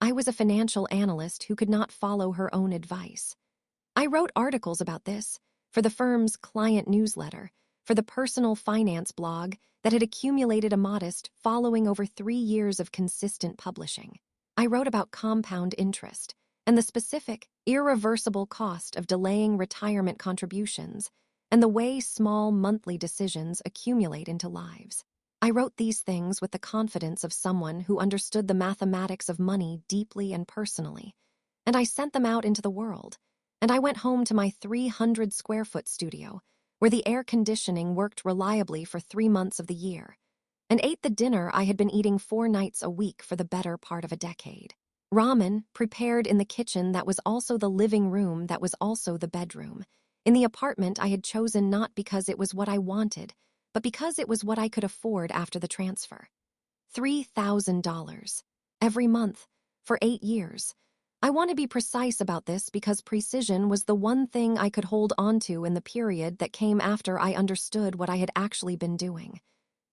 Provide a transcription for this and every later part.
I was a financial analyst who could not follow her own advice. I wrote articles about this for the firm's client newsletter, for the personal finance blog that had accumulated a modest following over 3 years of consistent publishing. I wrote about compound interest and the specific, irreversible cost of delaying retirement contributions and the way small monthly decisions accumulate into lives. I wrote these things with the confidence of someone who understood the mathematics of money deeply and personally, and I sent them out into the world. And I went home to my 300-square-foot studio, where the air conditioning worked reliably for 3 months of the year, and ate the dinner I had been eating 4 nights a week for the better part of a decade. Ramen, prepared in the kitchen that was also the living room that was also the bedroom, in the apartment I had chosen not because it was what I wanted, but because it was what I could afford after the transfer. $3,000. Every month, for 8 years. I want to be precise about this because precision was the one thing I could hold onto in the period that came after I understood what I had actually been doing.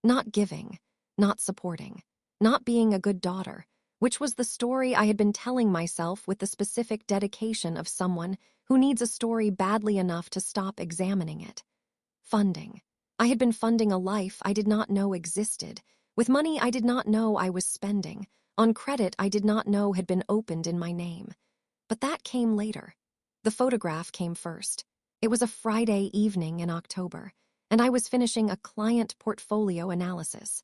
Not giving, not supporting, not being a good daughter, which was the story I had been telling myself with the specific dedication of someone who needs a story badly enough to stop examining it. Funding. I had been funding a life I did not know existed, with money I did not know I was spending, on credit I did not know had been opened in my name. But that came later. The photograph came first. It was a Friday evening in October, and I was finishing a client portfolio analysis.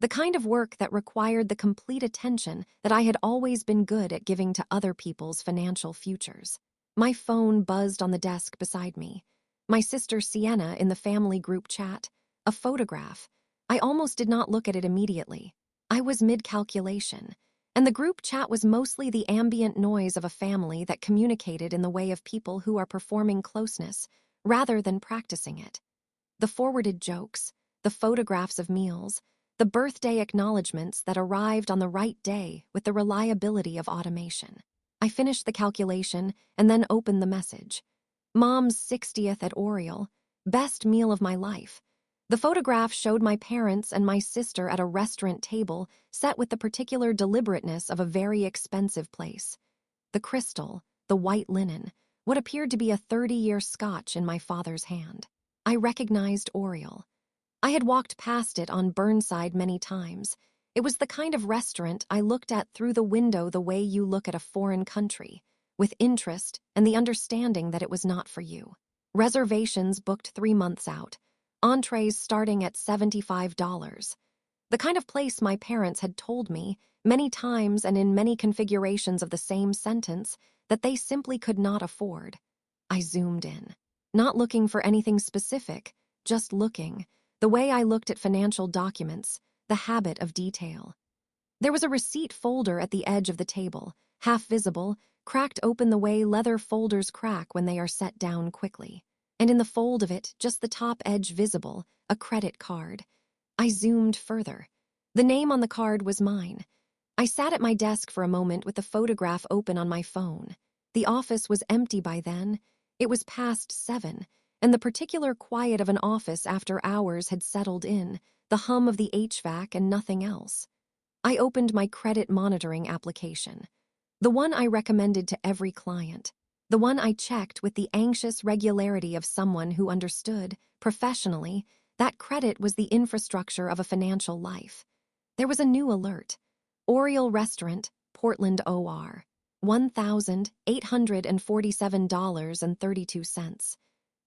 The kind of work that required the complete attention that I had always been good at giving to other people's financial futures. My phone buzzed on the desk beside me. My sister Sienna in the family group chat. A photograph. I almost did not look at it immediately. I was mid-calculation, and the group chat was mostly the ambient noise of a family that communicated in the way of people who are performing closeness rather than practicing it. The forwarded jokes, the photographs of meals, the birthday acknowledgments that arrived on the right day with the reliability of automation. I finished the calculation and then opened the message. Mom's 60th at Oriole, best meal of my life. The photograph showed my parents and my sister at a restaurant table set with the particular deliberateness of a very expensive place. The crystal, the white linen, what appeared to be a 30-year scotch in my father's hand. I recognized Oriole. I had walked past it on Burnside many times. It was the kind of restaurant I looked at through the window the way you look at a foreign country, with interest and the understanding that it was not for you. Reservations booked 3 months out. Entrees starting at $75. The kind of place my parents had told me, many times and in many configurations of the same sentence, that they simply could not afford. I zoomed in, not looking for anything specific, just looking, the way I looked at financial documents, the habit of detail. There was a receipt folder at the edge of the table, half visible, cracked open the way leather folders crack when they are set down quickly. And in the fold of it, just the top edge visible, a credit card. I zoomed further. The name on the card was mine. I sat at my desk for a moment with the photograph open on my phone. The office was empty by then. It was past 7, and the particular quiet of an office after hours had settled in, the hum of the HVAC and nothing else. I opened my credit monitoring application, the one I recommended to every client. The one I checked with the anxious regularity of someone who understood, professionally, that credit was the infrastructure of a financial life. There was a new alert. Oriole Restaurant, Portland, OR. $1,847.32.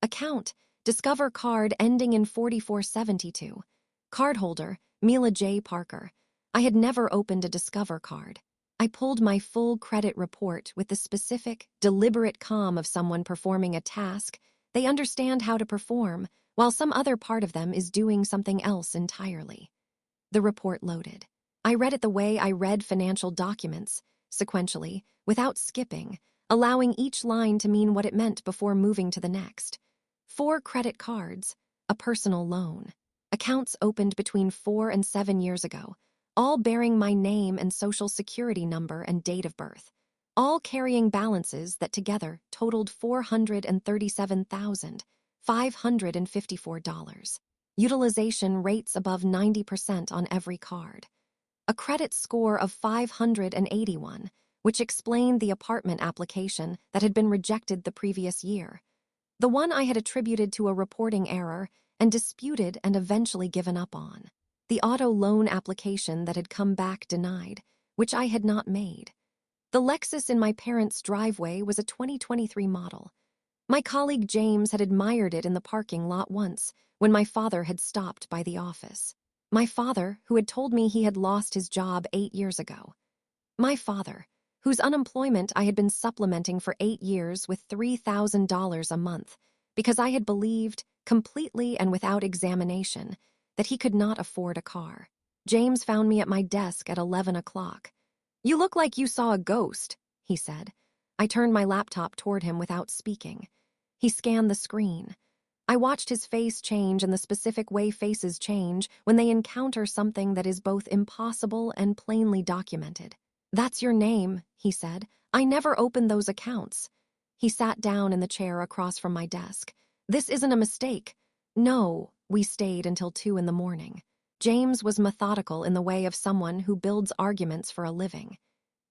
Account, Discover card ending in 4472. Cardholder, Mila J. Parker. I had never opened a Discover card. I pulled my full credit report with the specific, deliberate calm of someone performing a task they understand how to perform, while some other part of them is doing something else entirely. The report loaded. I read it the way I read financial documents, sequentially, without skipping, allowing each line to mean what it meant before moving to the next. 4 credit cards, a personal loan. Accounts opened between 4 and 7 years ago, all bearing my name and social security number and date of birth, all carrying balances that together totaled $437,554. Utilization rates above 90% on every card. A credit score of 581, which explained the apartment application that had been rejected the previous year. The one I had attributed to a reporting error and disputed and eventually given up on. The auto loan application that had come back denied, which I had not made. The Lexus in my parents' driveway was a 2023 model. My colleague James had admired it in the parking lot once when my father had stopped by the office. My father, who had told me he had lost his job 8 years ago. My father, whose unemployment I had been supplementing for 8 years with $3,000 a month because I had believed, completely and without examination, that he could not afford a car. James found me at my desk at 11 o'clock. "You look like you saw a ghost," he said. I turned my laptop toward him without speaking. He scanned the screen. I watched his face change in the specific way faces change when they encounter something that is both impossible and plainly documented. "That's your name," he said. "I never opened those accounts." He sat down in the chair across from my desk. "This isn't a mistake." "No." We stayed until 2 in the morning. James was methodical in the way of someone who builds arguments for a living.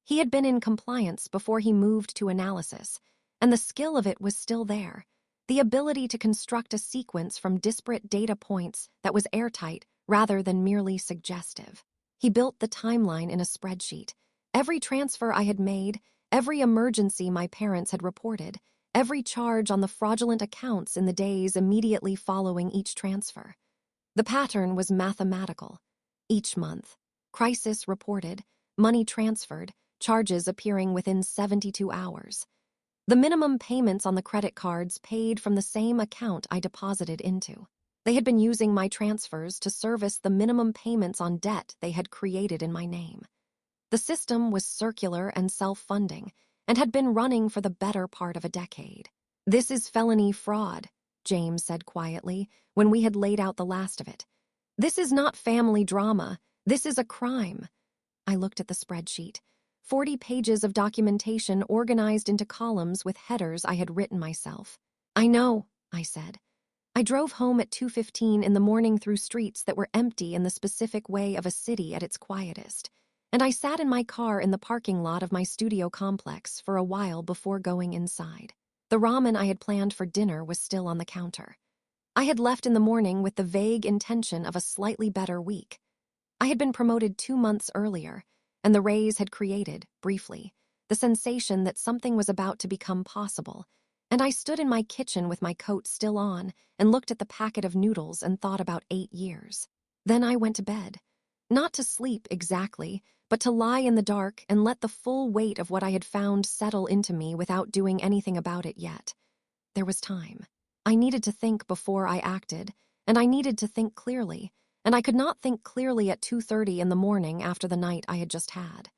He had been in compliance before he moved to analysis, and the skill of it was still there. The ability to construct a sequence from disparate data points that was airtight rather than merely suggestive. He built the timeline in a spreadsheet. Every transfer I had made, every emergency my parents had reported, every charge on the fraudulent accounts in the days immediately following each transfer. The pattern was mathematical. Each month, crisis reported, money transferred, charges appearing within 72 hours. The minimum payments on the credit cards paid from the same account I deposited into. They had been using my transfers to service the minimum payments on debt they had created in my name. The system was circular and self-funding and had been running for the better part of a decade. "This is felony fraud," James said quietly when we had laid out the last of it. "This is not family drama. This is a crime." I looked at the spreadsheet. 40 pages of documentation organized into columns with headers I had written myself. "I know," I said. I drove home at 2:15 in the morning through streets that were empty in the specific way of a city at its quietest, and I sat in my car in the parking lot of my studio complex for a while before going inside. The ramen I had planned for dinner was still on the counter. I had left in the morning with the vague intention of a slightly better week. I had been promoted 2 months earlier, and the raise had created, briefly, the sensation that something was about to become possible, and I stood in my kitchen with my coat still on and looked at the packet of noodles and thought about 8 years. Then I went to bed. Not to sleep exactly, but to lie in the dark and let the full weight of what I had found settle into me without doing anything about it yet. There was time. I needed to think before I acted, and I needed to think clearly, and I could not think clearly at 2:30 in the morning after the night I had just had.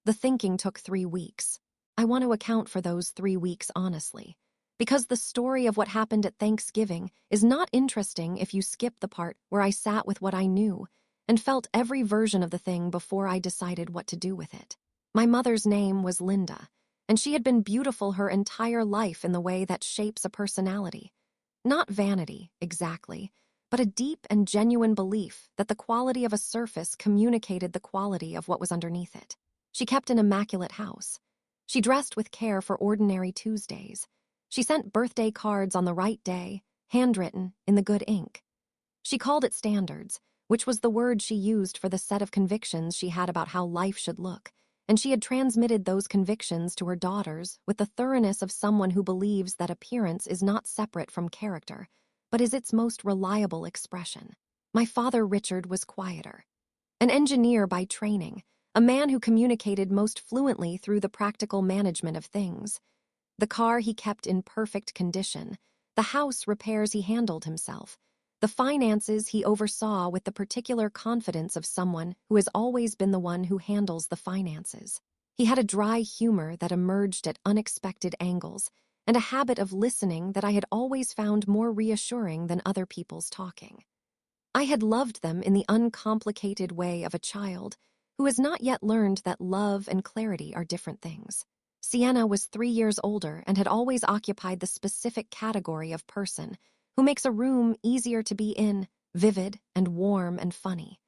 The thinking took 3 weeks. I want to account for those 3 weeks honestly, because the story of what happened at Thanksgiving is not interesting if you skip the part where I sat with what I knew and felt every version of the thing before I decided what to do with it. My mother's name was Linda, and she had been beautiful her entire life in the way that shapes a personality. Not vanity, exactly, but a deep and genuine belief that the quality of a surface communicated the quality of what was underneath it. She kept an immaculate house. She dressed with care for ordinary Tuesdays. She sent birthday cards on the right day, handwritten in the good ink. She called it standards, which was the word she used for the set of convictions she had about how life should look, and she had transmitted those convictions to her daughters with the thoroughness of someone who believes that appearance is not separate from character, but is its most reliable expression. My father, Richard, was quieter. An engineer by training, a man who communicated most fluently through the practical management of things. The car he kept in perfect condition, the house repairs he handled himself, the finances he oversaw with the particular confidence of someone who has always been the one who handles the finances. He had a dry humor that emerged at unexpected angles, and a habit of listening that I had always found more reassuring than other people's talking. I had loved them in the uncomplicated way of a child who has not yet learned that love and clarity are different things. Sienna was 3 years older and had always occupied the specific category of person who makes a room easier to be in, vivid and warm and funny.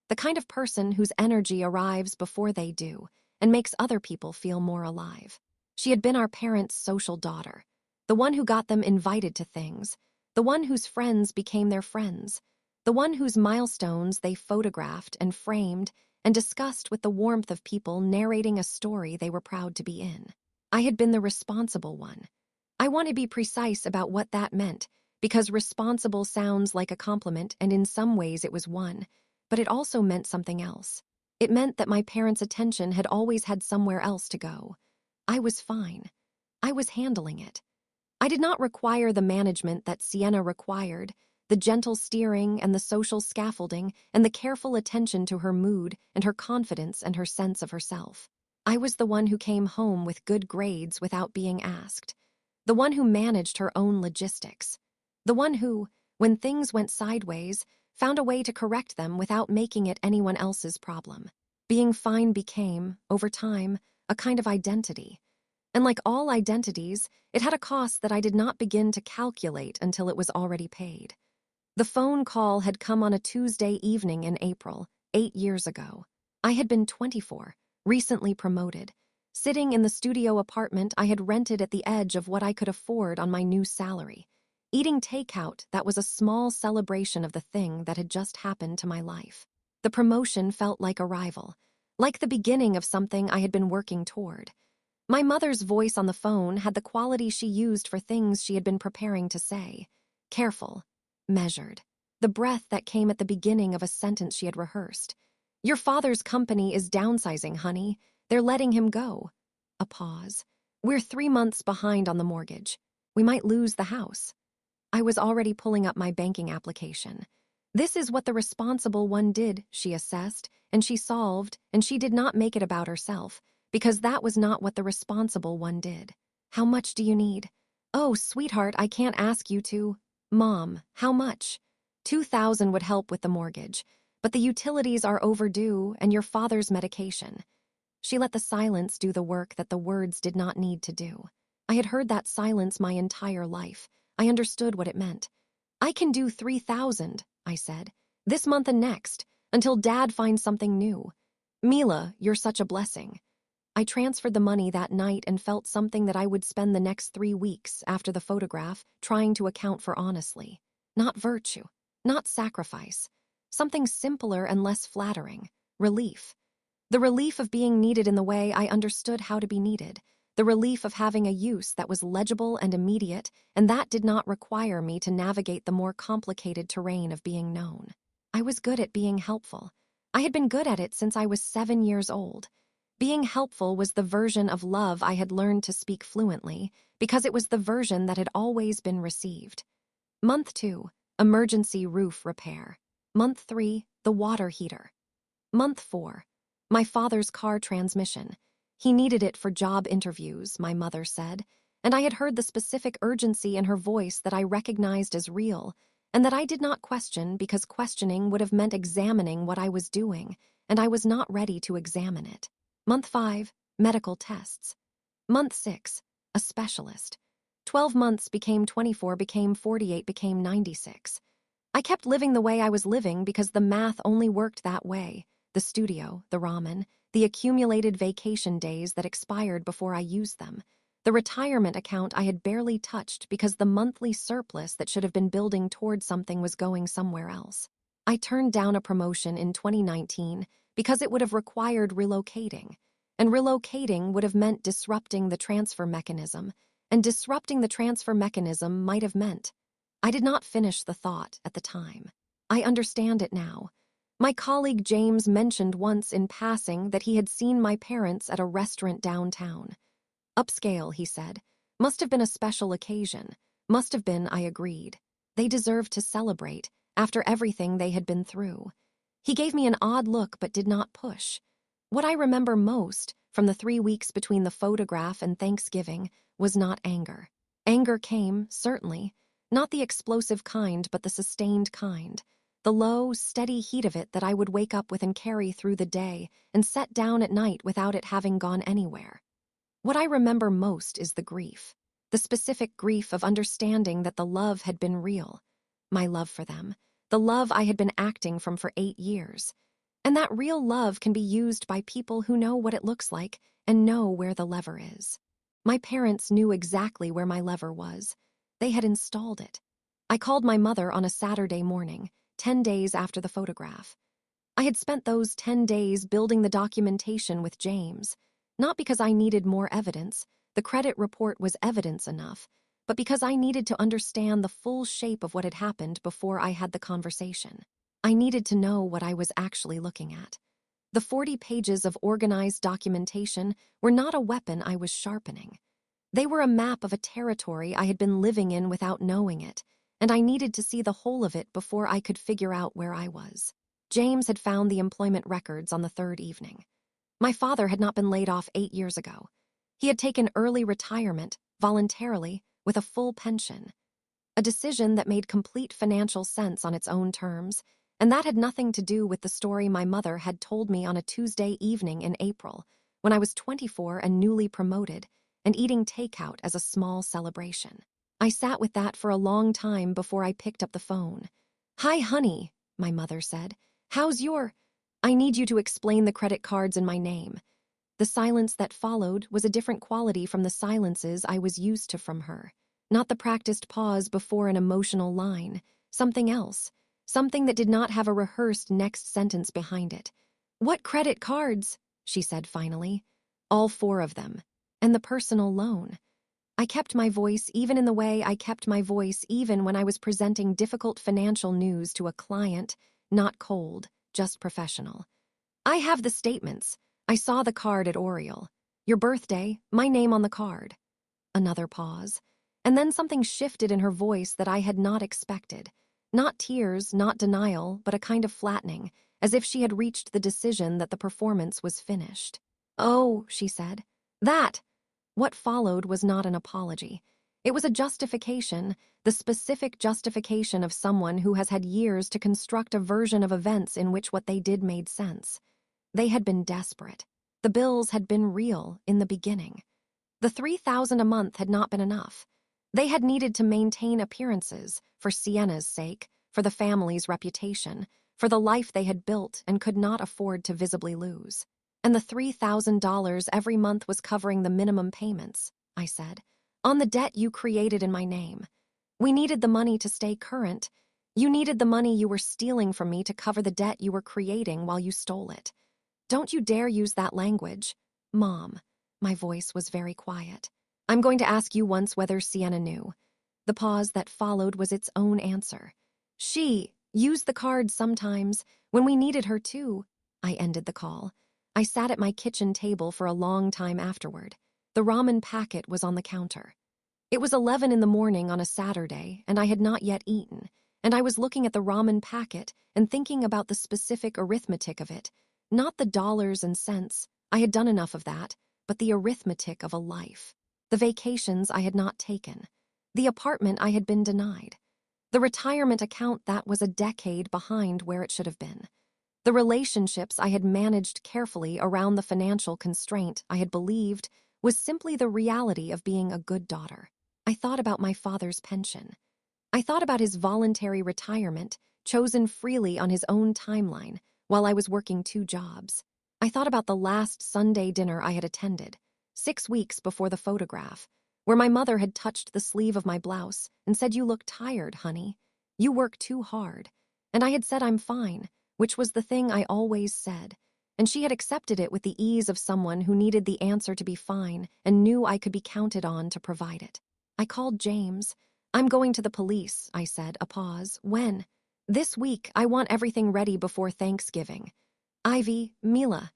The kind of person whose energy arrives before they do, and makes other people feel more alive. She had been our parents' social daughter, the one who got them invited to things, the one whose friends became their friends, the one whose milestones they photographed and framed and discussed with the warmth of people narrating a story they were proud to be in. I had been the responsible one. I want to be precise about what that meant, because responsible sounds like a compliment, and in some ways it was one, but it also meant something else. It meant that my parents' attention had always had somewhere else to go. I was fine. I was handling it. I did not require the management that Sienna required, the gentle steering and the social scaffolding and the careful attention to her mood and her confidence and her sense of herself. I was the one who came home with good grades without being asked, the one who managed her own logistics, the one who, when things went sideways, found a way to correct them without making it anyone else's problem. Being fine became, over time, a kind of identity. And like all identities, it had a cost that I did not begin to calculate until it was already paid. The phone call had come on a Tuesday evening in April, 8 years ago. I had been 24, recently promoted, sitting in the studio apartment I had rented at the edge of what I could afford on my new salary, eating takeout that was a small celebration of the thing that had just happened to my life. The promotion felt like arrival, like the beginning of something I had been working toward. My mother's voice on the phone had the quality she used for things she had been preparing to say. Careful, measured. The breath that came at the beginning of a sentence she had rehearsed. Your father's company is downsizing, honey. They're letting him go. A pause. We're 3 months behind on the mortgage. We might lose the house. I was already pulling up my banking application. This is what the responsible one did, she assessed, and she solved, and she did not make it about herself, because that was not what the responsible one did. How much do you need? Oh, sweetheart, I can't ask you to. Mom, how much? 2,000 would help with the mortgage, but the utilities are overdue and your father's medication. She let the silence do the work that the words did not need to do. I had heard that silence my entire life. I understood what it meant. I can do 3,000, I said, this month and next, until Dad finds something new. Mila, you're such a blessing. I transferred the money that night and felt something that I would spend the next 3 weeks after the photograph trying to account for honestly. Not virtue, not sacrifice. Something simpler and less flattering. Relief. The relief of being needed in the way I understood how to be needed. The relief of having a use that was legible and immediate, and that did not require me to navigate the more complicated terrain of being known. I was good at being helpful. I had been good at it since I was 7 years old. Being helpful was the version of love I had learned to speak fluently, because it was the version that had always been received. Month 2, emergency roof repair. Month 3, the water heater. Month 4, my father's car transmission. He needed it for job interviews, my mother said, and I had heard the specific urgency in her voice that I recognized as real, and that I did not question because questioning would have meant examining what I was doing, and I was not ready to examine it. Month 5, medical tests. Month 6, a specialist. 12 months became 24, became 48, became 96. I kept living the way I was living because the math only worked that way. The studio, the ramen, the accumulated vacation days that expired before I used them. The retirement account I had barely touched because the monthly surplus that should have been building toward something was going somewhere else. I turned down a promotion in 2019 because it would have required relocating, and relocating would have meant disrupting the transfer mechanism, and disrupting the transfer mechanism might have meant. I did not finish the thought at the time. I understand it now. My colleague James mentioned once in passing that he had seen my parents at a restaurant downtown. Upscale, he said. Must have been a special occasion. Must have been, I agreed. They deserved to celebrate, after everything they had been through. He gave me an odd look but did not push. What I remember most, from the 3 weeks between the photograph and Thanksgiving, was not anger. Anger came, certainly, not the explosive kind but the sustained kind. The low, steady heat of it that I would wake up with and carry through the day and set down at night without it having gone anywhere. What I remember most is the grief, the specific grief of understanding that the love had been real, my love for them, the love I had been acting from for 8 years. And that real love can be used by people who know what it looks like and know where the lever is. My parents knew exactly where my lever was. They had installed it. I called my mother on a Saturday morning, 10 days after the photograph. I had spent those 10 days building the documentation with James, not because I needed more evidence, the credit report was evidence enough, but because I needed to understand the full shape of what had happened before I had the conversation. I needed to know what I was actually looking at. The 40 pages of organized documentation were not a weapon I was sharpening. They were a map of a territory I had been living in without knowing it, and I needed to see the whole of it before I could figure out where I was. James had found the employment records on the third evening. My father had not been laid off 8 years ago. He had taken early retirement, voluntarily, with a full pension. A decision that made complete financial sense on its own terms, and that had nothing to do with the story my mother had told me on a Tuesday evening in April, when I was 24 and newly promoted, and eating takeout as a small celebration. I sat with that for a long time before I picked up the phone. "Hi, honey," my mother said. "How's your—" "I need you to explain the credit cards in my name." The silence that followed was a different quality from the silences I was used to from her. Not the practiced pause before an emotional line. Something else. Something that did not have a rehearsed next sentence behind it. "What credit cards?" she said finally. "All 4 of them. And the personal loan." I kept my voice even in the way I kept my voice even when I was presenting difficult financial news to a client, not cold, just professional. "I have the statements. I saw the card at Oriole. Your birthday, my name on the card." Another pause. And then something shifted in her voice that I had not expected. Not tears, not denial, but a kind of flattening, as if she had reached the decision that the performance was finished. "Oh," she said. "That." What followed was not an apology. It was a justification, the specific justification of someone who has had years to construct a version of events in which what they did made sense. They had been desperate. The bills had been real in the beginning. The $3,000 a month had not been enough. They had needed to maintain appearances, for Sienna's sake, for the family's reputation, for the life they had built and could not afford to visibly lose. "And the $3,000 every month was covering the minimum payments," I said, "on the debt you created in my name. We needed the money to stay current. You needed the money you were stealing from me to cover the debt you were creating while you stole it. Don't you dare use that language. Mom." My voice was very quiet. "I'm going to ask you once whether Sienna knew." The pause that followed was its own answer. "She used the cards sometimes, when we needed her too." I ended the call. I sat at my kitchen table for a long time afterward. The ramen packet was on the counter. It was 11 in the morning on a Saturday, and I had not yet eaten, and I was looking at the ramen packet and thinking about the specific arithmetic of it, not the dollars and cents. I had done enough of that, but the arithmetic of a life. The vacations I had not taken. The apartment I had been denied. The retirement account that was a decade behind where it should have been. The relationships I had managed carefully around the financial constraint I had believed was simply the reality of being a good daughter. I thought about my father's pension. I thought about his voluntary retirement, chosen freely on his own timeline, while I was working 2 jobs. I thought about the last Sunday dinner I had attended, 6 weeks before the photograph, where my mother had touched the sleeve of my blouse and said, "You look tired, honey. You work too hard." And I had said I'm fine, which was the thing I always said, and she had accepted it with the ease of someone who needed the answer to be fine and knew I could be counted on to provide it. I called James. "I'm going to the police," I said, a pause. "When?" "This week. I want everything ready before Thanksgiving." "Ivy, Mila,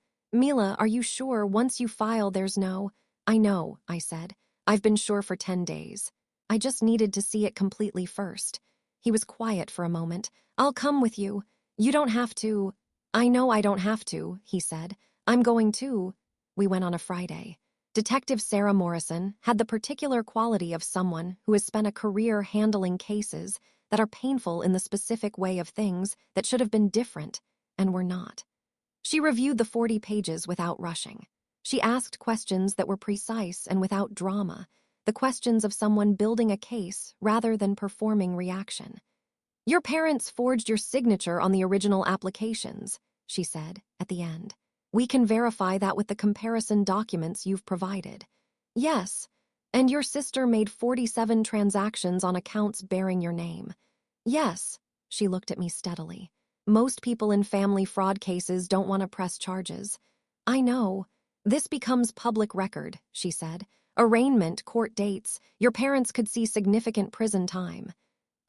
are you sure once you file there's no—" "I know," I said. "I've been sure for 10 days. I just needed to see it completely first." He was quiet for a moment. "I'll come with you. You don't have to." "I know I don't have to," he said. "I'm going to." We went on a Friday. Detective Sarah Morrison had the particular quality of someone who has spent a career handling cases that are painful in the specific way of things that should have been different and were not. She reviewed the 40 pages without rushing. She asked questions that were precise and without drama, the questions of someone building a case rather than performing reaction. "Your parents forged your signature on the original applications," she said, at the end. We can verify that with the comparison documents you've provided. Yes, and your sister made 47 transactions on accounts bearing your name. Yes, she looked at me steadily. Most people in family fraud cases don't want to press charges. I know. This becomes public record, she said. Arraignment, court dates, your parents could see significant prison time.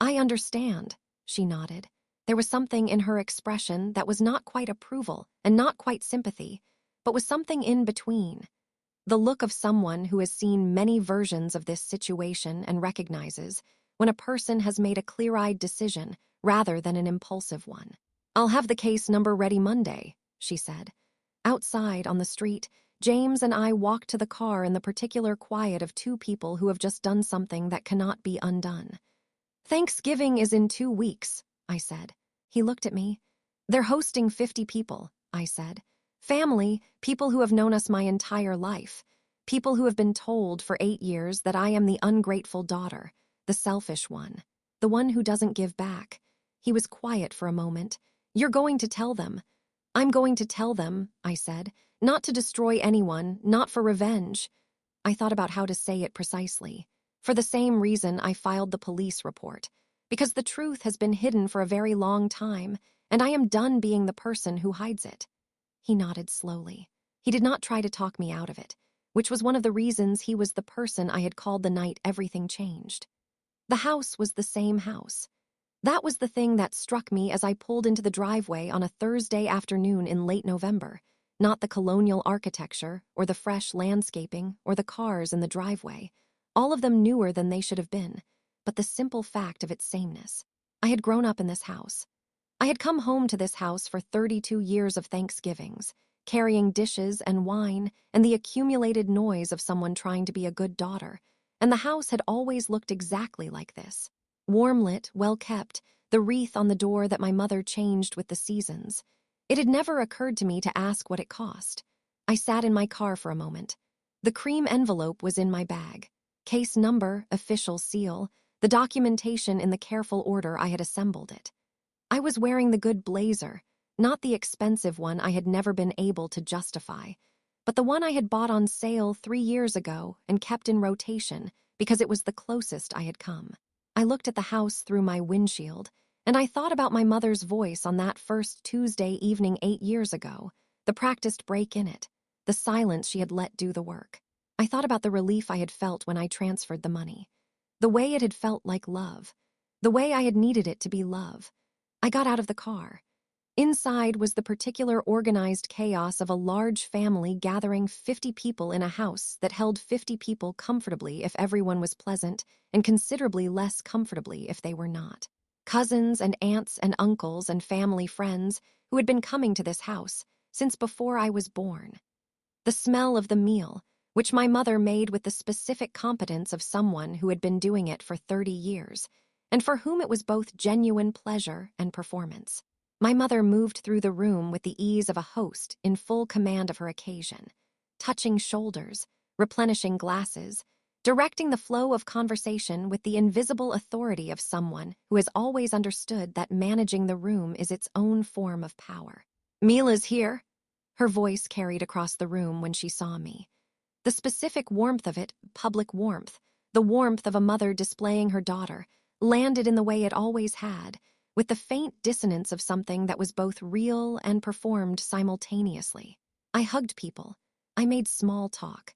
I understand, she nodded. There was something in her expression that was not quite approval and not quite sympathy, but was something in between. The look of someone who has seen many versions of this situation and recognizes when a person has made a clear-eyed decision rather than an impulsive one. I'll have the case number ready Monday, she said. Outside on the street, James and I walked to the car in the particular quiet of two people who have just done something that cannot be undone. Thanksgiving is in 2 weeks, I said. He looked at me. They're hosting 50 people, I said. Family, people who have known us my entire life. People who have been told for 8 years that I am the ungrateful daughter, the selfish one, the one who doesn't give back. He was quiet for a moment. You're going to tell them. I'm going to tell them, I said. Not to destroy anyone, not for revenge. I thought about how to say it precisely. For the same reason I filed the police report. Because the truth has been hidden for a very long time, and I am done being the person who hides it. He nodded slowly. He did not try to talk me out of it, which was one of the reasons he was the person I had called the night everything changed. The house was the same house. That was the thing that struck me as I pulled into the driveway on a Thursday afternoon in late November, not the colonial architecture or the fresh landscaping or the cars in the driveway, all of them newer than they should have been, but the simple fact of its sameness. I had grown up in this house. I had come home to this house for 32 years of Thanksgivings, carrying dishes and wine and the accumulated noise of someone trying to be a good daughter, and the house had always looked exactly like this. Warm-lit, well-kept, the wreath on the door that my mother changed with the seasons. It had never occurred to me to ask what it cost. I sat in my car for a moment. The cream envelope was in my bag. Case number, official seal, the documentation in the careful order I had assembled it. I was wearing the good blazer, not the expensive one I had never been able to justify, but the one I had bought on sale 3 years ago and kept in rotation because it was the closest I had come. I looked at the house through my windshield, and I thought about my mother's voice on that first Tuesday evening 8 years ago, the practiced break in it, the silence she had let do the work. I thought about the relief I had felt when I transferred the money, the way it had felt like love, the way I had needed it to be love. I got out of the car. Inside was the particular organized chaos of a large family gathering 50 people in a house that held 50 people comfortably if everyone was pleasant and considerably less comfortably if they were not. Cousins and aunts and uncles and family friends who had been coming to this house since before I was born. The smell of the meal, which my mother made with the specific competence of someone who had been doing it for 30 years, and for whom it was both genuine pleasure and performance. My mother moved through the room with the ease of a host in full command of her occasion, touching shoulders, replenishing glasses, directing the flow of conversation with the invisible authority of someone who has always understood that managing the room is its own form of power. "Mila's here," her voice carried across the room when she saw me. The specific warmth of it, public warmth, the warmth of a mother displaying her daughter, landed in the way it always had, with the faint dissonance of something that was both real and performed simultaneously. I hugged people. I made small talk.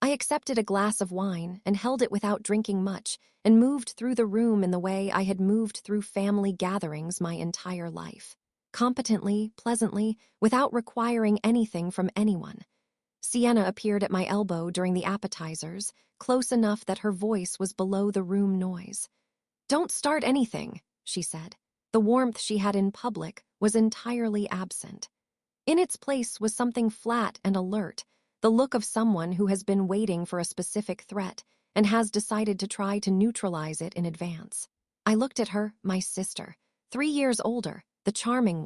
I accepted a glass of wine and held it without drinking much and moved through the room in the way I had moved through family gatherings my entire life. Competently, pleasantly, without requiring anything from anyone. Sienna appeared at my elbow during the appetizers, close enough that her voice was below the room noise. "Don't start anything," she said. The warmth she had in public was entirely absent. In its place was something flat and alert, the look of someone who has been waiting for a specific threat and has decided to try to neutralize it in advance. I looked at her, my sister, 3 years older, the charming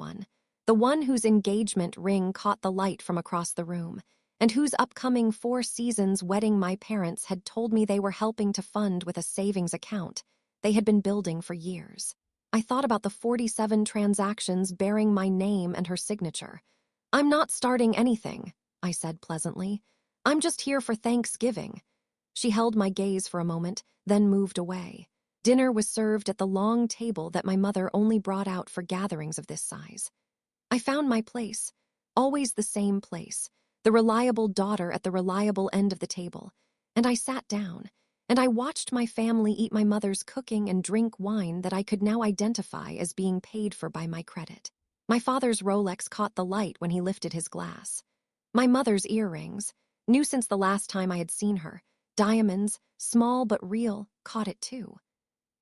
the one whose engagement ring caught the light from across the room, and whose upcoming 4 seasons wedding my parents had told me they were helping to fund with a savings account they had been building for years. I thought about the 47 transactions bearing my name and her signature. "I'm not starting anything," I said pleasantly. "I'm just here for Thanksgiving." She held my gaze for a moment, then moved away. Dinner was served at the long table that my mother only brought out for gatherings of this size. I found my place, always the same place, the reliable daughter at the reliable end of the table, and I sat down, and I watched my family eat my mother's cooking and drink wine that I could now identify as being paid for by my credit. My father's Rolex caught the light when he lifted his glass. My mother's earrings, new since the last time I had seen her, diamonds, small but real, caught it too.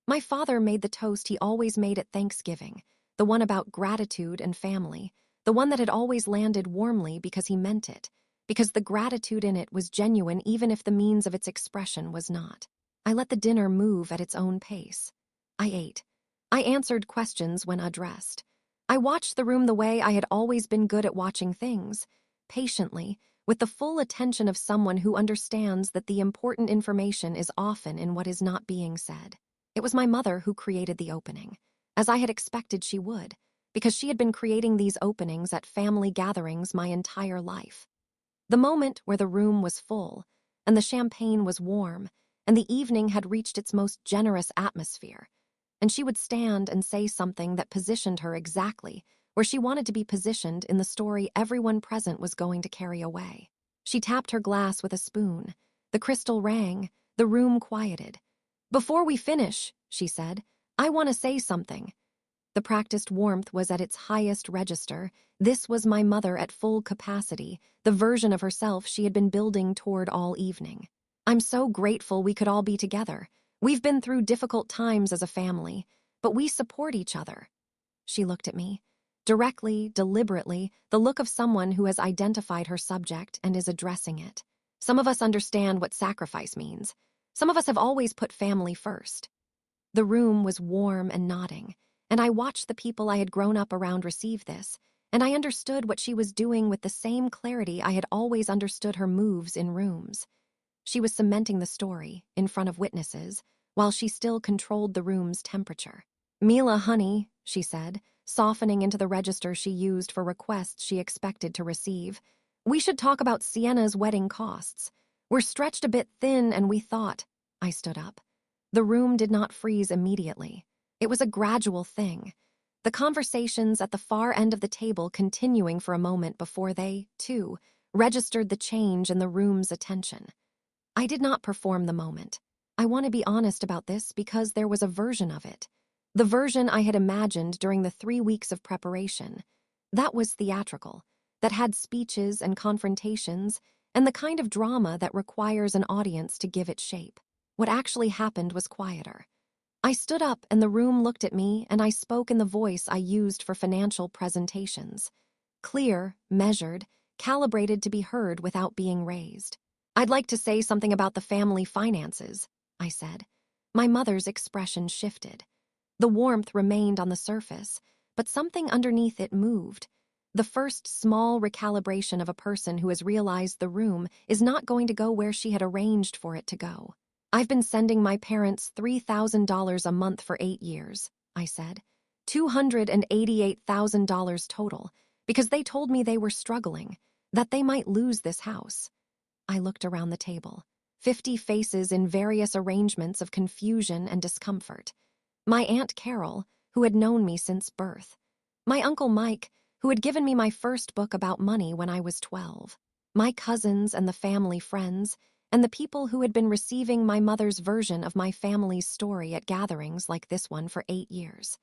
My father made the toast he always made at Thanksgiving, the one about gratitude and family, the one that had always landed warmly because he meant it, because the gratitude in it was genuine even if the means of its expression was not. I let the dinner move at its own pace. I ate. I answered questions when addressed. I watched the room the way I had always been good at watching things, patiently, with the full attention of someone who understands that the important information is often in what is not being said. It was my mother who created the opening, as I had expected she would, because she had been creating these openings at family gatherings my entire life. The moment where the room was full, and the champagne was warm, and the evening had reached its most generous atmosphere, and she would stand and say something that positioned her exactly where she wanted to be positioned in the story everyone present was going to carry away. She tapped her glass with a spoon. The crystal rang. The room quieted. "Before we finish," she said, "I want to say something." The practiced warmth was at its highest register. This was my mother at full capacity, the version of herself she had been building toward all evening. "I'm so grateful we could all be together. We've been through difficult times as a family, but we support each other." She looked at me. Directly, deliberately, the look of someone who has identified her subject and is addressing it. Some of us understand what sacrifice means. Some of us have always put family first. The room was warm and nodding, and I watched the people I had grown up around receive this, and I understood what she was doing with the same clarity I had always understood her moves in rooms. She was cementing the story, in front of witnesses, while she still controlled the room's temperature. "Mila, honey," she said, softening into the register she used for requests she expected to receive, "we should talk about Sienna's wedding costs. We're stretched a bit thin and we thought—" I stood up. The room did not freeze immediately. It was a gradual thing. The conversations at the far end of the table continuing for a moment before they, too, registered the change in the room's attention. I did not perform the moment. I want to be honest about this because there was a version of it. The version I had imagined during the 3 weeks of preparation. That was theatrical, that had speeches and confrontations, and the kind of drama that requires an audience to give it shape. What actually happened was quieter. I stood up and the room looked at me and I spoke in the voice I used for financial presentations. Clear, measured, calibrated to be heard without being raised. "I'd like to say something about the family finances," I said. My mother's expression shifted. The warmth remained on the surface, but something underneath it moved. The first small recalibration of a person who has realized the room is not going to go where she had arranged for it to go. "I've been sending my parents $3,000 a month for 8 years, I said. $288,000 total, because they told me they were struggling, that they might lose this house. I looked around the table. 50 faces in various arrangements of confusion and discomfort. My Aunt Carol, who had known me since birth. My Uncle Mike, who had given me my first book about money when I was 12. My cousins and the family friends, and the people who had been receiving my mother's version of my family's story at gatherings like this one for 8 years.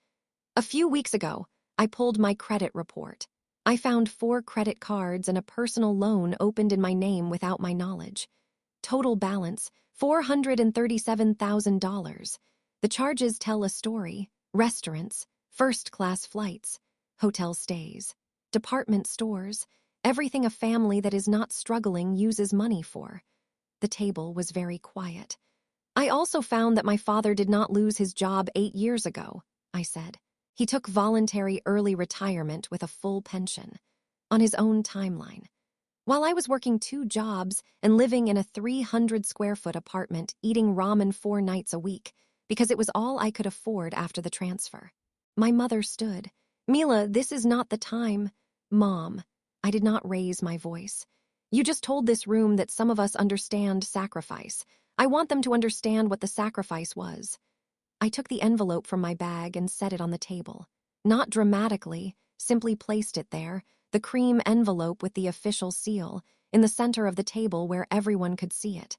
A few weeks ago, I pulled my credit report. I found 4 credit cards and a personal loan opened in my name without my knowledge. Total balance, $437,000. The charges tell a story: restaurants, first-class flights, hotel stays, department stores, everything a family that is not struggling uses money for. The table was very quiet. "I also found that my father did not lose his job 8 years ago," I said. "He took voluntary early retirement with a full pension, on his own timeline. While I was working 2 jobs and living in a 300-square-foot apartment eating ramen 4 nights a week, because it was all I could afford after the transfer. My mother stood. "Mila, this is not the time." "Mom." I did not raise my voice. "You just told this room that some of us understand sacrifice. I want them to understand what the sacrifice was." I took the envelope from my bag and set it on the table. Not dramatically, simply placed it there, the cream envelope with the official seal, in the center of the table where everyone could see it.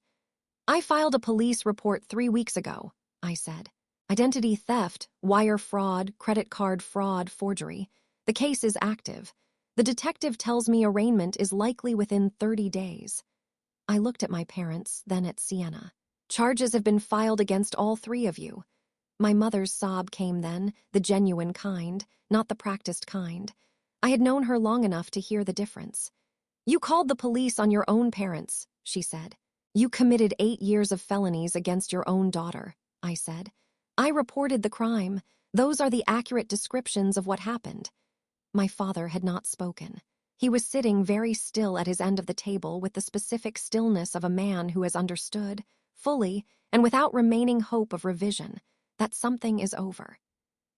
"I filed a police report 3 weeks ago," I said. "Identity theft, wire fraud, credit card fraud, forgery. The case is active. The detective tells me arraignment is likely within 30 days. I looked at my parents, then at Sienna. "Charges have been filed against all 3 of you." My mother's sob came then, the genuine kind, not the practiced kind. I had known her long enough to hear the difference. "You called the police on your own parents," she said. "You committed 8 years of felonies against your own daughter," I said. "I reported the crime. Those are the accurate descriptions of what happened." My father had not spoken. He was sitting very still at his end of the table with the specific stillness of a man who has understood, fully, and without remaining hope of revision, that something is over.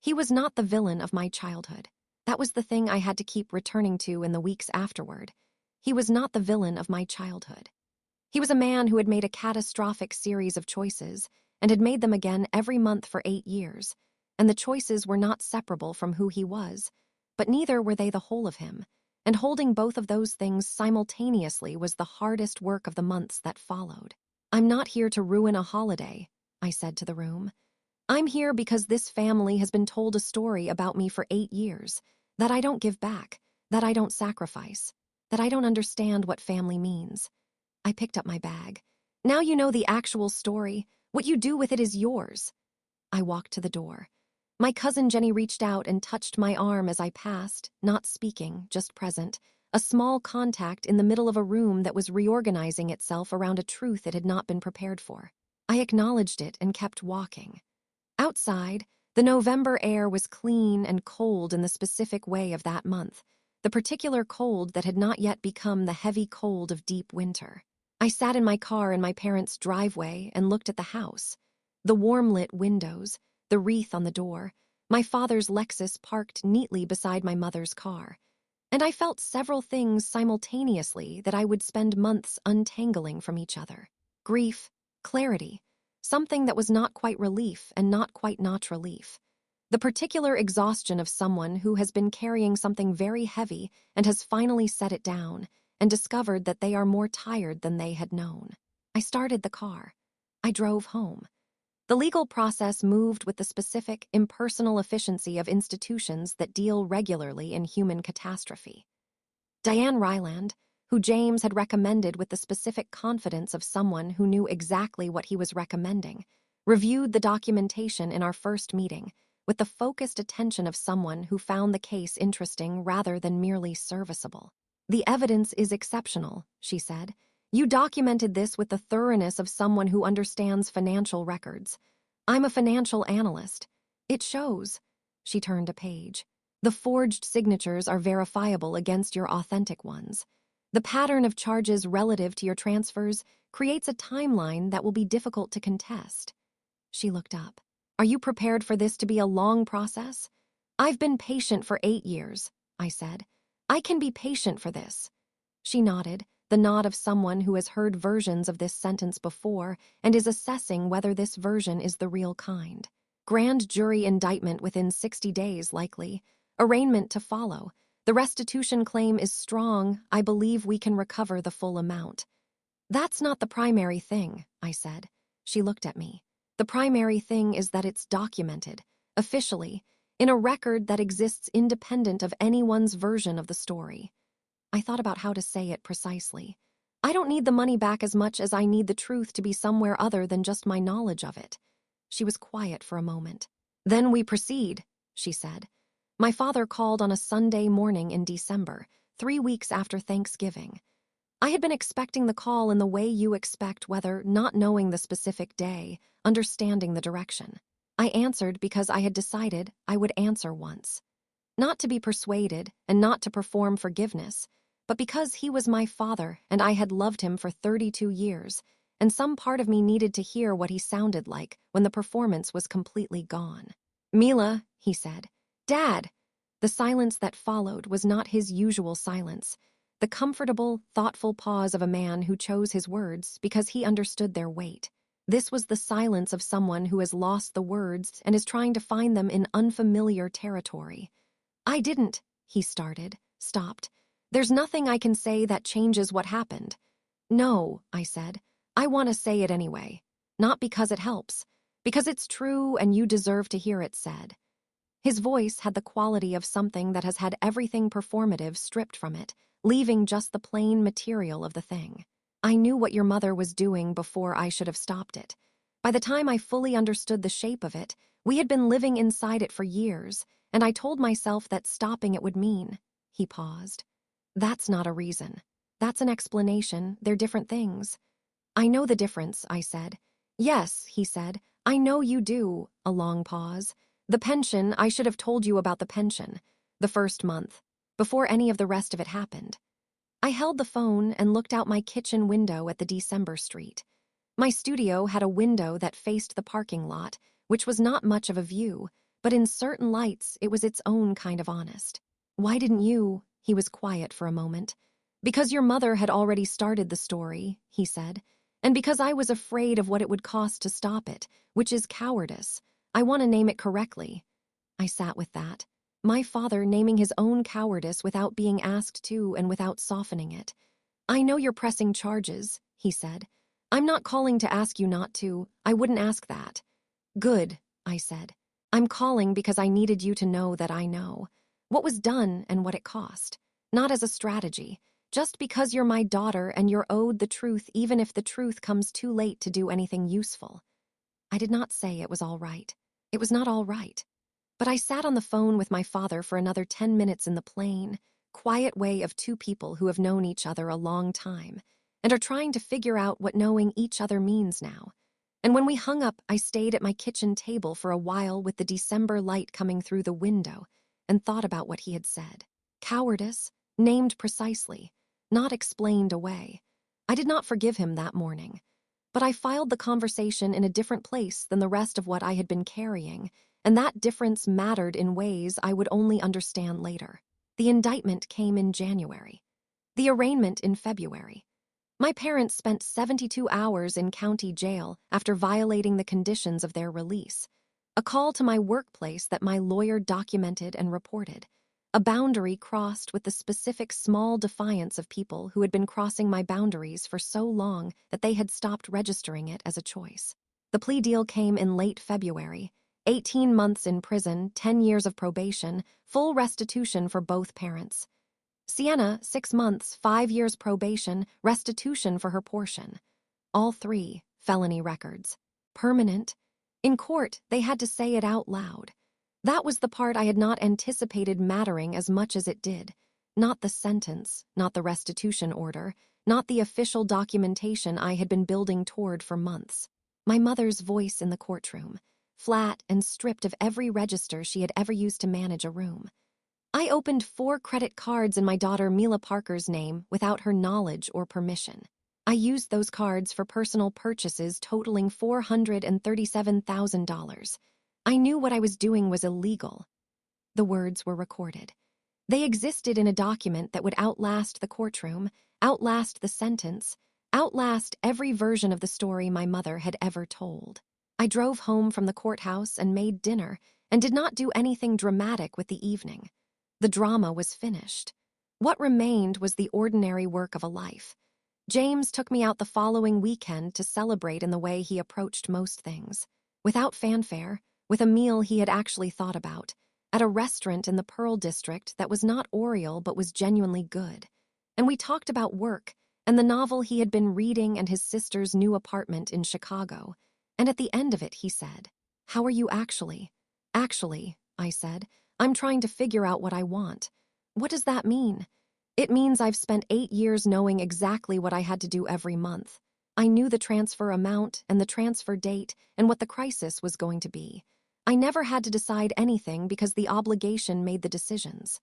He was not the villain of my childhood. That was the thing I had to keep returning to in the weeks afterward. He was not the villain of my childhood. He was a man who had made a catastrophic series of choices and had made them again every month for 8 years, and the choices were not separable from who he was, but neither were they the whole of him, and holding both of those things simultaneously was the hardest work of the months that followed. "I'm not here to ruin a holiday," I said to the room. "I'm here because this family has been told a story about me for 8 years, that I don't give back, that I don't sacrifice, that I don't understand what family means." I picked up my bag. "Now you know the actual story. What you do with it is yours." I walked to the door. My cousin Jenny reached out and touched my arm as I passed, not speaking, just present, a small contact in the middle of a room that was reorganizing itself around a truth it had not been prepared for. I acknowledged it and kept walking. Outside, the November air was clean and cold in the specific way of that month, the particular cold that had not yet become the heavy cold of deep winter. I sat in my car in my parents' driveway and looked at the house. The warm-lit windows, the wreath on the door, my father's Lexus parked neatly beside my mother's car. And I felt several things simultaneously that I would spend months untangling from each other. Grief, clarity, something that was not quite relief and not quite not relief. The particular exhaustion of someone who has been carrying something very heavy and has finally set it down and discovered that they are more tired than they had known. I started the car. I drove home. The legal process moved with the specific, impersonal efficiency of institutions that deal regularly in human catastrophe. Diane Ryland, who James had recommended with the specific confidence of someone who knew exactly what he was recommending, reviewed the documentation in our first meeting with the focused attention of someone who found the case interesting rather than merely serviceable. "The evidence is exceptional," she said. "You documented this with the thoroughness of someone who understands financial records. I'm a financial analyst. It shows." She turned a page. "The forged signatures are verifiable against your authentic ones. The pattern of charges relative to your transfers creates a timeline that will be difficult to contest." She looked up. "Are you prepared for this to be a long process?" "I've been patient for 8 years," I said. "I can be patient for this." She nodded, the nod of someone who has heard versions of this sentence before and is assessing whether this version is the real kind. "Grand jury indictment within 60 days, likely. Arraignment to follow. The restitution claim is strong. I believe we can recover the full amount." "That's not the primary thing," I said. She looked at me. "The primary thing is that it's documented, officially, in a record that exists independent of anyone's version of the story." I thought about how to say it precisely. "I don't need the money back as much as I need the truth to be somewhere other than just my knowledge of it." She was quiet for a moment. "Then we proceed," she said. "My father called on a Sunday morning in December, 3 weeks after Thanksgiving. I had been expecting the call in the way you expect, whether not knowing the specific day, understanding the direction. I answered because I had decided I would answer once. Not to be persuaded and not to perform forgiveness, but because he was my father and I had loved him for 32 years, and some part of me needed to hear what he sounded like when the performance was completely gone. "Mila," he said, Dad! The silence that followed was not his usual silence, the comfortable, thoughtful pause of a man who chose his words because he understood their weight. This was the silence of someone who has lost the words and is trying to find them in unfamiliar territory. I didn't, he started, stopped. There's nothing I can say that changes what happened. No, I said. I want to say it anyway. Not because it helps, because it's true and you deserve to hear it said. His voice had the quality of something that has had everything performative stripped from it, leaving just the plain material of the thing. I knew what your mother was doing before I should have stopped it. By the time I fully understood the shape of it, we had been living inside it for years, and I told myself that stopping it would mean. He paused. That's not a reason. That's an explanation. They're different things. I know the difference, I said. Yes, he said. I know you do. A long pause. The pension, I should have told you about the pension. The first month. Before any of the rest of it happened. I held the phone and looked out my kitchen window at the December street. My studio had a window that faced the parking lot, which was not much of a view, but in certain lights it was its own kind of honest. Why didn't you? He was quiet for a moment. Because your mother had already started the story, he said, and because I was afraid of what it would cost to stop it, which is cowardice. I want to name it correctly. I sat with that. My father naming his own cowardice without being asked to and without softening it. I know you're pressing charges, he said. I'm not calling to ask you not to. I wouldn't ask that. Good, I said. I'm calling because I needed you to know that I know. What was done and what it cost. Not as a strategy. Just because you're my daughter and you're owed the truth even if the truth comes too late to do anything useful. I did not say it was all right. It was not all right. But I sat on the phone with my father for another 10 minutes in the plain, quiet way of two people who have known each other a long time and are trying to figure out what knowing each other means now. And when we hung up, I stayed at my kitchen table for a while with the December light coming through the window and thought about what he had said. Cowardice, named precisely, not explained away. I did not forgive him that morning. But I filed the conversation in a different place than the rest of what I had been carrying, and that difference mattered in ways I would only understand later. The indictment came in January. The arraignment in February. My parents spent 72 hours in county jail after violating the conditions of their release. A call to my workplace that my lawyer documented and reported. A boundary crossed with the specific small defiance of people who had been crossing my boundaries for so long that they had stopped registering it as a choice. The plea deal came in late February. 18 months in prison, 10 years of probation, full restitution for both parents. Sienna, 6 months, 5 years probation, restitution for her portion. All 3, felony records. Permanent. In court, they had to say it out loud. That was the part I had not anticipated mattering as much as it did. Not the sentence, not the restitution order, not the official documentation I had been building toward for months. My mother's voice in the courtroom, flat and stripped of every register she had ever used to manage a room. I opened 4 credit cards in my daughter Mila Parker's name without her knowledge or permission. I used those cards for personal purchases totaling $437,000. I knew what I was doing was illegal. The words were recorded. They existed in a document that would outlast the courtroom, outlast the sentence, outlast every version of the story my mother had ever told. I drove home from the courthouse and made dinner and did not do anything dramatic with the evening. The drama was finished. What remained was the ordinary work of a life. James took me out the following weekend to celebrate in the way he approached most things. Without fanfare, with a meal he had actually thought about, at a restaurant in the Pearl District that was not Oriole but was genuinely good. And we talked about work and the novel he had been reading and his sister's new apartment in Chicago. And at the end of it, he said, "How are you actually?" "Actually," I said, "I'm trying to figure out what I want." "What does that mean?" "It means I've spent 8 years knowing exactly what I had to do every month. I knew the transfer amount and the transfer date and what the crisis was going to be. I never had to decide anything because the obligation made the decisions."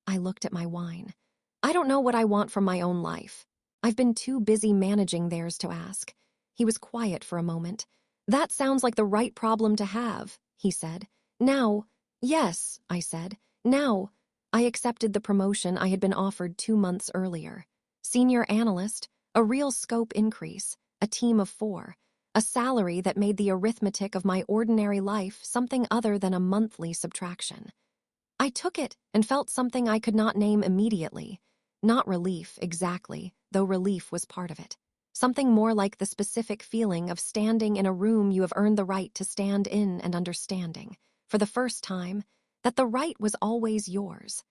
I looked at my wine. "I don't know what I want from my own life. I've been too busy managing theirs to ask." He was quiet for a moment. "That sounds like the right problem to have," he said. "Now, Yes, I said. Now, I accepted the promotion I had been offered 2 months earlier. Senior analyst, a real scope increase, a team of 4, a salary that made the arithmetic of my ordinary life something other than a monthly subtraction. I took it and felt something I could not name immediately. Not relief, exactly, though relief was part of it. Something more like the specific feeling of standing in a room you have earned the right to stand in and understanding, for the first time, that the right was always yours.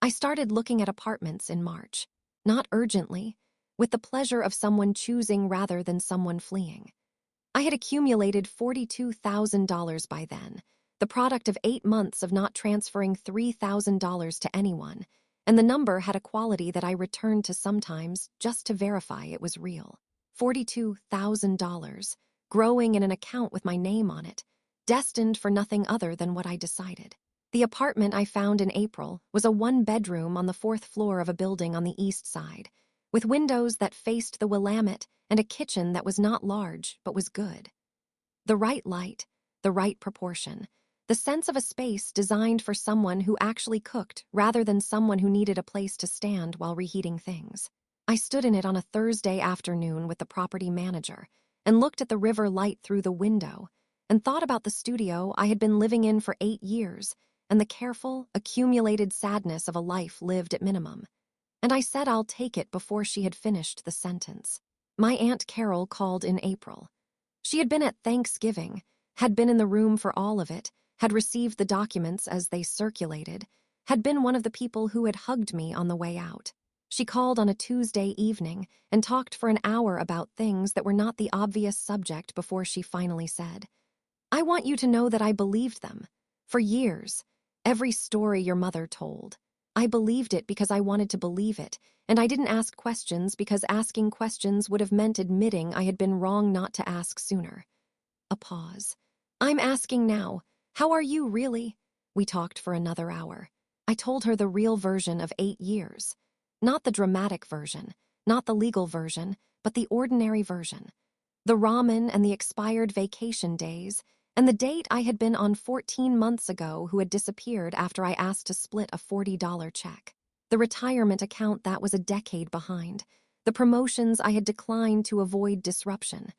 I started looking at apartments in March. Not urgently, with the pleasure of someone choosing rather than someone fleeing. I had accumulated $42,000 by then, the product of 8 months of not transferring $3,000 to anyone, and the number had a quality that I returned to sometimes just to verify it was real. $42,000, growing in an account with my name on it, destined for nothing other than what I decided. The apartment I found in April was a 1-bedroom on the 4th floor of a building on the east side, with windows that faced the Willamette and a kitchen that was not large but was good. The right light, the right proportion, the sense of a space designed for someone who actually cooked rather than someone who needed a place to stand while reheating things. I stood in it on a Thursday afternoon with the property manager and looked at the river light through the window and thought about the studio I had been living in for 8 years and the careful, accumulated sadness of a life lived at minimum. And I said I'll take it before she had finished the sentence. My Aunt Carol called in April. She had been at Thanksgiving, had been in the room for all of it, had received the documents as they circulated, had been one of the people who had hugged me on the way out. She called on a Tuesday evening and talked for an hour about things that were not the obvious subject before she finally said, "I want you to know that I believed them. For years, every story your mother told. I believed it because I wanted to believe it, and I didn't ask questions because asking questions would have meant admitting I had been wrong not to ask sooner." A pause. "I'm asking now. How are you, really?" We talked for another hour. I told her the real version of 8 years. Not the dramatic version, not the legal version, but the ordinary version. The ramen and the expired vacation days, and the date I had been on 14 months ago who had disappeared after I asked to split a $40 check. The retirement account that was a decade behind. The promotions I had declined to avoid disruption.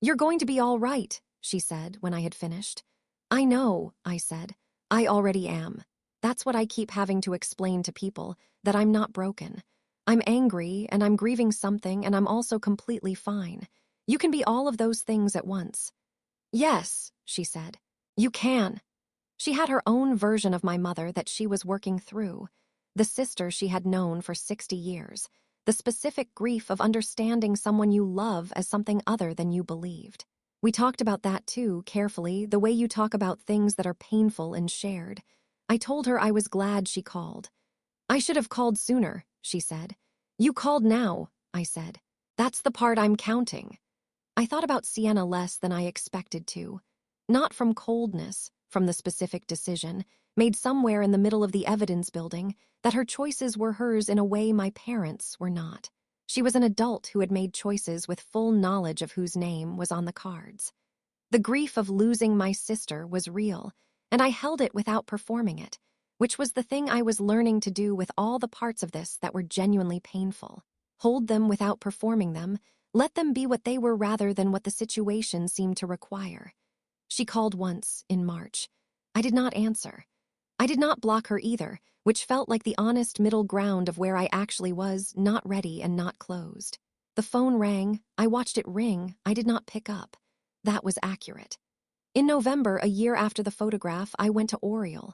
"You're going to be all right," she said when I had finished. "I know," I said. "I already am. That's what I keep having to explain to people, that I'm not broken. I'm angry, and I'm grieving something, and I'm also completely fine. You can be all of those things at once." "Yes," she said. "You can." She had her own version of my mother that she was working through, the sister she had known for 60 years, the specific grief of understanding someone you love as something other than you believed. We talked about that too, carefully, the way you talk about things that are painful and shared. I told her I was glad she called. "I should have called sooner," she said. "You called now," I said. "That's the part I'm counting." I thought about Sienna less than I expected to. Not from coldness, from the specific decision, made somewhere in the middle of the evidence building, that her choices were hers in a way my parents were not. She was an adult who had made choices with full knowledge of whose name was on the cards. The grief of losing my sister was real, and I held it without performing it, which was the thing I was learning to do with all the parts of this that were genuinely painful. Hold them without performing them, let them be what they were rather than what the situation seemed to require. She called once, in March. I did not answer. I did not block her either, which felt like the honest middle ground of where I actually was, not ready and not closed. The phone rang, I watched it ring, I did not pick up. That was accurate. In November, a year after the photograph, I went to Oriole.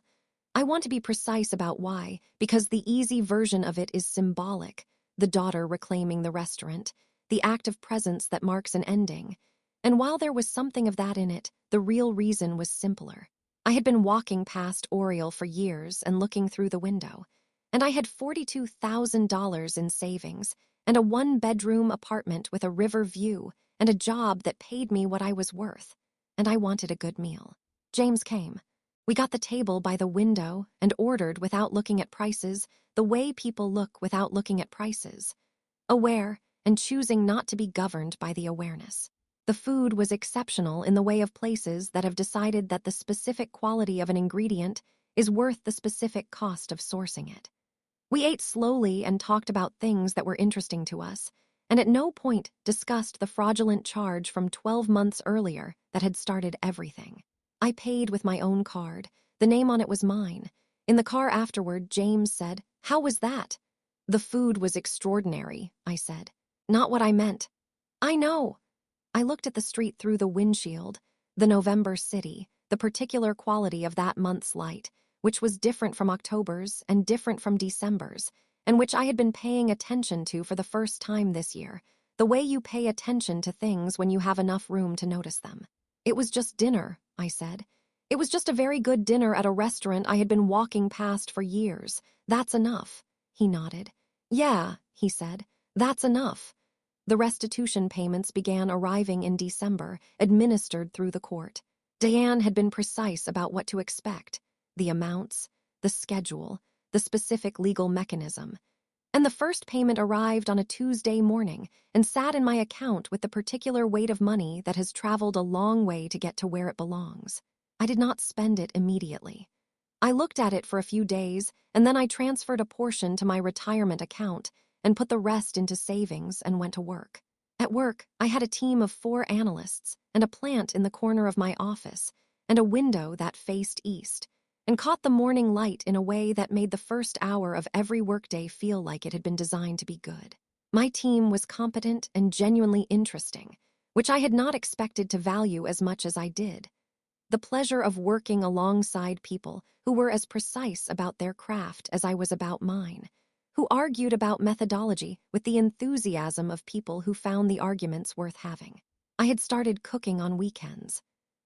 I want to be precise about why, because the easy version of it is symbolic, the daughter reclaiming the restaurant, the act of presence that marks an ending. And while there was something of that in it, the real reason was simpler. I had been walking past Oriole for years and looking through the window, and I had $42,000 in savings and a 1-bedroom apartment with a river view and a job that paid me what I was worth, and I wanted a good meal. James came. We got the table by the window and ordered without looking at prices, the way people look without looking at prices. Aware and choosing not to be governed by the awareness. The food was exceptional in the way of places that have decided that the specific quality of an ingredient is worth the specific cost of sourcing it. We ate slowly and talked about things that were interesting to us, and at no point discussed the fraudulent charge from 12 months earlier that had started everything. I paid with my own card. The name on it was mine. In the car afterward, James said, "How was that?" "The food was extraordinary," I said. "Not what I meant." "I know." I looked at the street through the windshield, the November city, the particular quality of that month's light, which was different from October's and different from December's, and which I had been paying attention to for the first time this year, the way you pay attention to things when you have enough room to notice them. "It was just dinner," I said. "It was just a very good dinner at a restaurant I had been walking past for years. That's enough." He nodded. "Yeah," he said, "that's enough." The restitution payments began arriving in December, administered through the court. Diane had been precise about what to expect: the amounts, the schedule, the specific legal mechanism. And the first payment arrived on a Tuesday morning and sat in my account with the particular weight of money that has traveled a long way to get to where it belongs. I did not spend it immediately. I looked at it for a few days, and then I transferred a portion to my retirement account and put the rest into savings and went to work. At work, I had a team of 4 analysts and a plant in the corner of my office and a window that faced east, and caught the morning light in a way that made the first hour of every workday feel like it had been designed to be good. My team was competent and genuinely interesting, which I had not expected to value as much as I did. The pleasure of working alongside people who were as precise about their craft as I was about mine, who argued about methodology with the enthusiasm of people who found the arguments worth having. I had started cooking on weekends.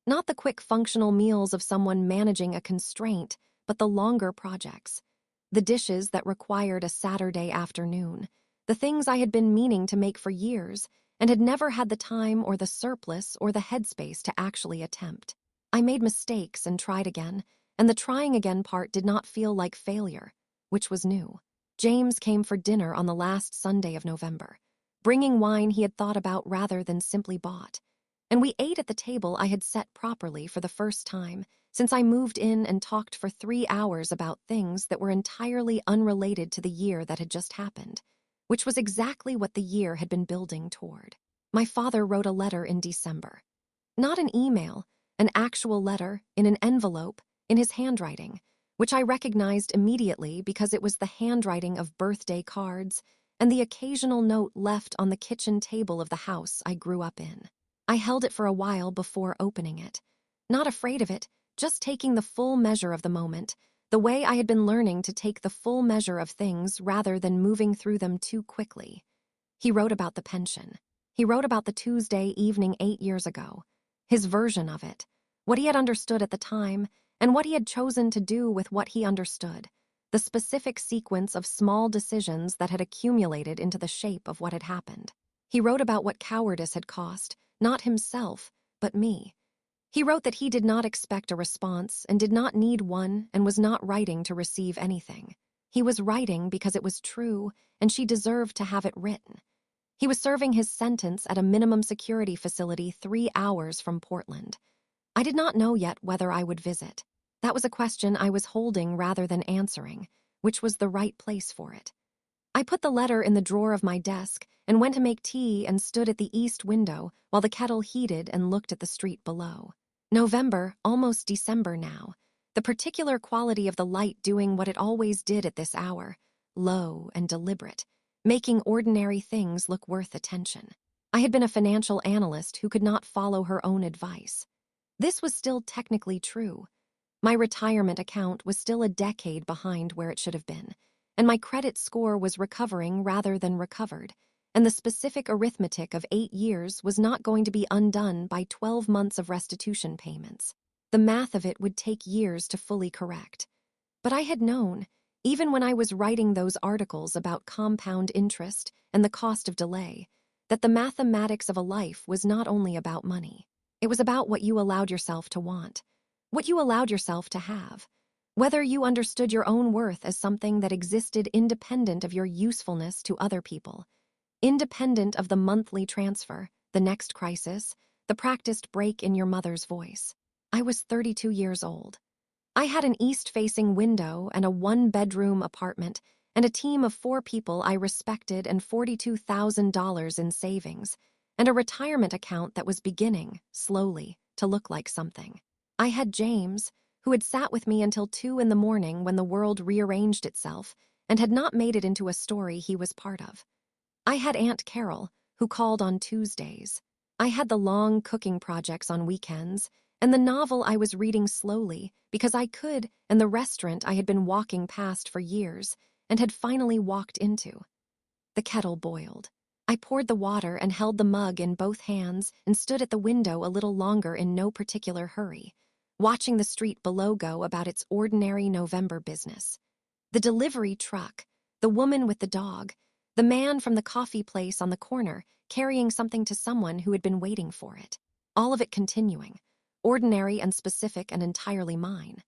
Not the quick functional meals of someone managing a constraint, but the longer projects. The dishes that required a Saturday afternoon. The things I had been meaning to make for years and had never had the time or the surplus or the headspace to actually attempt. I made mistakes and tried again, and the trying again part did not feel like failure, which was new. James came for dinner on the last Sunday of November, bringing wine he had thought about rather than simply bought. And we ate at the table I had set properly for the first time since I moved in and talked for 3 hours about things that were entirely unrelated to the year that had just happened, which was exactly what the year had been building toward. My father wrote a letter in December. Not an email, an actual letter in an envelope in his handwriting, which I recognized immediately because it was the handwriting of birthday cards and the occasional note left on the kitchen table of the house I grew up in. I held it for a while before opening it, not afraid of it, just taking the full measure of the moment, the way I had been learning to take the full measure of things rather than moving through them too quickly. He wrote about the pension. He wrote about the Tuesday evening 8 years ago, his version of it, what he had understood at the time, and what he had chosen to do with what he understood, the specific sequence of small decisions that had accumulated into the shape of what had happened. He wrote about what cowardice had cost, not himself, but me. He wrote that he did not expect a response and did not need one and was not writing to receive anything. He was writing because it was true and she deserved to have it written. He was serving his sentence at a minimum security facility 3 hours from Portland. I did not know yet whether I would visit. That was a question I was holding rather than answering, which was the right place for it. I put the letter in the drawer of my desk and went to make tea and stood at the east window while the kettle heated and looked at the street below. November, almost December now. The particular quality of the light doing what it always did at this hour, low and deliberate, making ordinary things look worth attention. I had been a financial analyst who could not follow her own advice. This was still technically true. My retirement account was still a decade behind where it should have been, and my credit score was recovering rather than recovered, and the specific arithmetic of 8 years was not going to be undone by 12 months of restitution payments. The math of it would take years to fully correct. But I had known, even when I was writing those articles about compound interest and the cost of delay, that the mathematics of a life was not only about money. It was about what you allowed yourself to want, what you allowed yourself to have, whether you understood your own worth as something that existed independent of your usefulness to other people, independent of the monthly transfer, the next crisis, the practiced break in your mother's voice. I was 32 years old. I had an east-facing window and a one-bedroom apartment and a team of 4 people I respected and $42,000 in savings, and a retirement account that was beginning, slowly, to look like something. I had James, who had sat with me until 2 in the morning when the world rearranged itself and had not made it into a story he was part of. I had Aunt Carol, who called on Tuesdays. I had the long cooking projects on weekends, and the novel I was reading slowly because I could, and the restaurant I had been walking past for years and had finally walked into. The kettle boiled. I poured the water and held the mug in both hands and stood at the window a little longer in no particular hurry, watching the street below go about its ordinary November business. The delivery truck, the woman with the dog, the man from the coffee place on the corner carrying something to someone who had been waiting for it. All of it continuing, ordinary and specific and entirely mine.